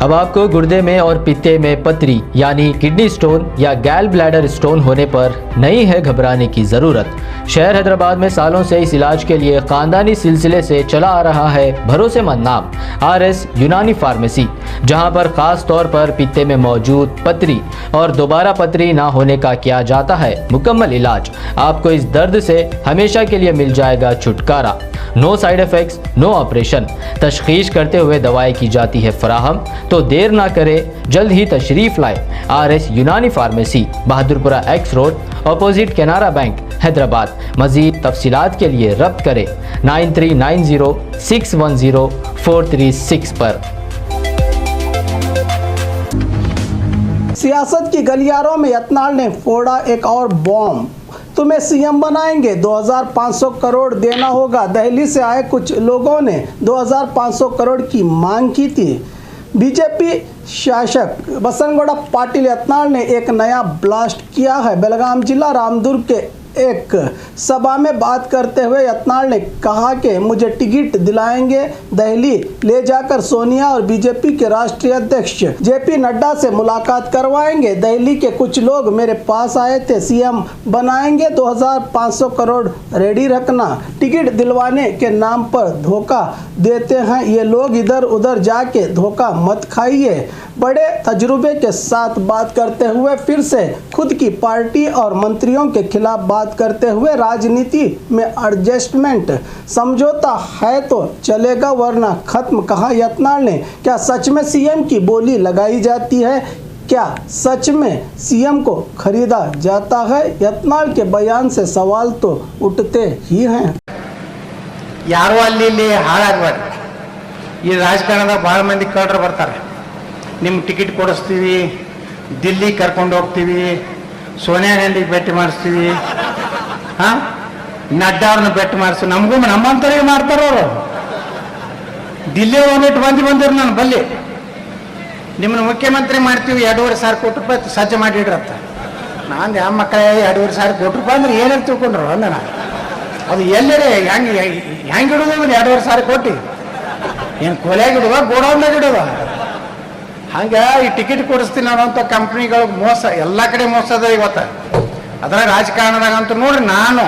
अब आपको गुर्दे में और पित्ते में पथरी यानी किडनी स्टोन या गैल ब्लैडर स्टोन होने पर नहीं है घबराने की जरूरत। शहर हैदराबाद में सालों से इस इलाज के लिए खानदानी सिलसिले से चला आ रहा है भरोसेमंद नाम RS यूनानी फार्मेसी, जहां पर खास तौर पर पित्ते में मौजूद पथरी और दोबारा पथरी ना होने का किया जाता है मुकम्मल इलाज। आपको इस दर्द से हमेशा के लिए मिल जाएगा छुटकारा। No side effects, no operation. तशखीस करते हुए दवाएं की जाती है फराहम। तो देर ना करें, जल्द ही तशरीफ लाए RS Unani pharmacy, Bahadurpura X road, opposite Canara bank, Hyderabad. मजीद तफसीलात के लिए रब्त करें 9390610436 पर। सियासत की गलियारों में यत्नाल ने फोड़ा एक और बॉम्ब। तुम्हें CM बनाएंगे, 2500 करोड़ देना होगा। दिल्ली से आए कुछ लोगों ने 2500 करोड़ की मांग की थी। बीजेपी शासक बसनगौड़ा पाटिल यत्नाल ने एक नया ब्लास्ट किया है। बेलगाम जिला रामदुर्ग के एक सभा में बात करते हुए यत्नाल ने कहा कि मुझे टिकट दिलाएंगे, दिल्ली ले जाकर सोनिया और बीजेपी के राष्ट्रीय अध्यक्ष JP नड्डा से मुलाकात करवाएंगे। दिल्ली के कुछ लोग मेरे पास आए थे, CM बनाएंगे, 2500 करोड़ रेडी रखना। टिकट दिलवाने के नाम पर धोखा देते हैं ये लोग, इधर उधर जाके धोखा मत खाइए। बड़े तजुर्बे के साथ बात करते हुए फिर से खुद की पार्टी और मंत्रियों के खिलाफ बात करते हुए राजनीति में एडजस्टमेंट समझौता है तो चलेगा वरना खत्म, कहा यत्नाल ने। क्या सच में CM की बोली लगाई जाती है? क्या सच में CM को खरीदा जाता है? यत्नाल के बयान से सवाल तो उठते ही हैं। ಯಾರು ಅಲ್ಲಿ ಹಾಳಾಗಬೇಡ। ಈ ರಾಜಕಾರಣದ ಭಾಳ ಮಂದಿ ಕಳ್ಳರು ಬರ್ತಾರೆ, ನಿಮ್ಮ ಟಿಕೆಟ್ ಕೊಡಿಸ್ತೀವಿ, ದಿಲ್ಲಿ ಕರ್ಕೊಂಡು ಹೋಗ್ತೀವಿ, ಸೋನಿಯಾ ಗಾಂಧಿಗೆ ಭೇಟಿ ಮಾಡಿಸ್ತೀವಿ, ನಡ್ಡಾ ಅವ್ರನ್ನ ಭೇಟಿ ಮಾಡಿಸ್ತೀವಿ, ನಮಗೂ ನಮ್ಮಂತರಿಗೆ ಮಾಡ್ತಾರವರು। ದಿಲ್ಲಿ ಒಂದಿಟ್ಟು ಬಂದಿರು ನಾನು ಬಲ್ಲಿ, ನಿಮ್ಮನ್ನ ಮುಖ್ಯಮಂತ್ರಿ ಮಾಡ್ತೀವಿ, 2,500 ಕೋಟಿ ರೂಪಾಯಿ ಸಜ್ಜು ಮಾಡಿಡ್ರತ್ತ। ನಾನು ಯಾವ ಮಕ್ಕಳೇ 2,500 ಕೋಟಿ ರೂಪಾಯಿ ಅಂದ್ರೆ ಏನೇನು ತಿಳ್ಕೊಂಡ್ರು ಅಂದ ನಾನು। ಅದು ಎಲ್ಲೆಡೆ ಹೆಂಗೆ ಇಡೋದು 2,500 ಕೋಟಿ ಏನು ಕೊಲೆಯಾಗಿಡುವ ಗೋಡೌನ್ದಾಗಿಡುವ? ಹಂಗೆ ಈ ಟಿಕೆಟ್ ಕೊಡಿಸ್ತೀನಿ ಅನ್ನೋಂಥ ಕಂಪ್ನಿಗಳು ಮೋಸ, ಎಲ್ಲ ಕಡೆ ಮೋಸ ಅದ ಇವತ್ತು। ಅದರ ರಾಜಕಾರಣದಾಗಂತೂ ನೋಡ್ರಿ, ನಾನು